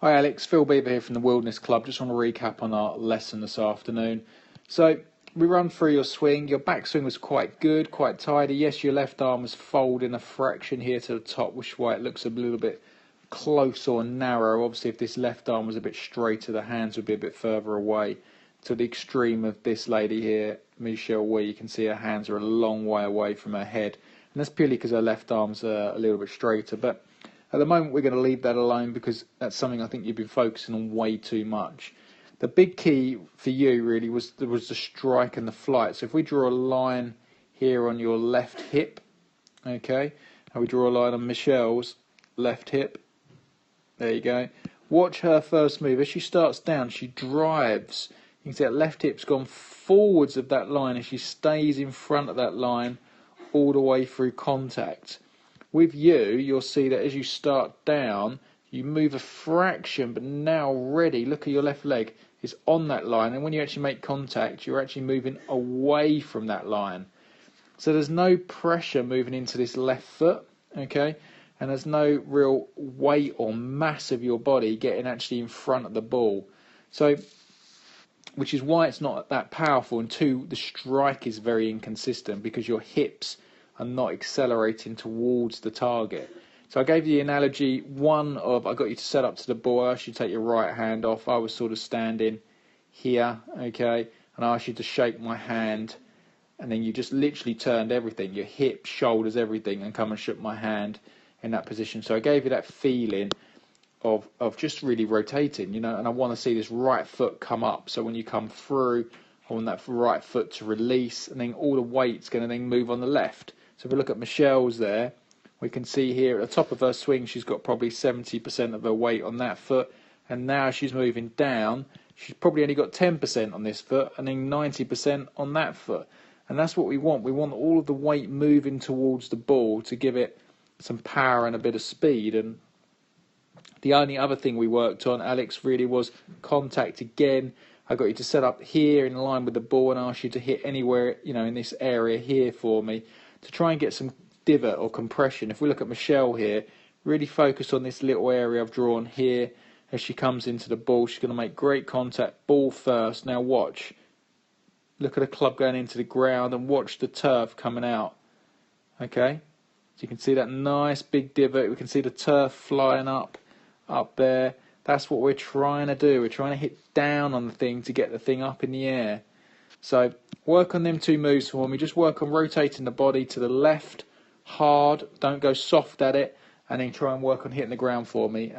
Hi Alex, Phil Beever here from the Wilderness Club. Just want to recap on our lesson this afternoon. So we run through your swing. Your backswing was quite good, quite tidy. Yes, your left arm was folding a fraction here to the top, which is why it looks a little bit close or narrow. Obviously, if this left arm was a bit straighter, the hands would be a bit further away. To the extreme of this lady here, Michelle, where you can see her hands are a long way away from her head. And that's purely because her left arm's a little bit straighter. But at the moment, we're going to leave that alone because that's something I think you've been focusing on way too much. The big key for you really was the strike and the flight. So if we draw a line here on your left hip, okay, and we draw a line on Michelle's left hip, there you go. Watch her first move. As she starts down, she drives. You can see that left hip's gone forwards of that line and she stays in front of that line all the way through contact. With you, you'll see that as you start down, you move a fraction, but now already, look at your left leg, is on that line, and when you actually make contact, you're actually moving away from that line. So there's no pressure moving into this left foot, okay, and there's no real weight or mass of your body getting actually in front of the ball. So, which is why it's not that powerful, and two, the strike is very inconsistent because your hips are not accelerating towards the target. So I gave you the analogy, one of I got you to set up to the ball, I asked you to take your right hand off, I was sort of standing here, okay, and I asked you to shake my hand, and then you just literally turned everything, your hips, shoulders, everything, and come and shook my hand in that position. So I gave you that feeling of just really rotating, you know, and I want to see this right foot come up, so when you come through, I want that right foot to release, and then all the weight's going to then move on the left. So if we look at Michelle's there, we can see here at the top of her swing, she's got probably 70% of her weight on that foot. And now she's moving down, she's probably only got 10% on this foot and then 90% on that foot. And that's what we want. We want all of the weight moving towards the ball to give it some power and a bit of speed. And the only other thing we worked on, Alex, really was contact again. I got you to set up here in line with the ball and asked you to hit anywhere, you know, in this area here for me, to try and get some divot or compression. If we look at Michelle here, really focus on this little area I've drawn here. As she comes into the ball, she's going to make great contact, ball first. Now watch. Look at the club going into the ground and watch the turf coming out. Okay? So you can see that nice big divot. We can see the turf flying up there. That's what we're trying to do. We're trying to hit down on the thing to get the thing up in the air. So work on them two moves for me. Just work on rotating the body to the left hard. Don't go soft at it. And then try and work on hitting the ground for me.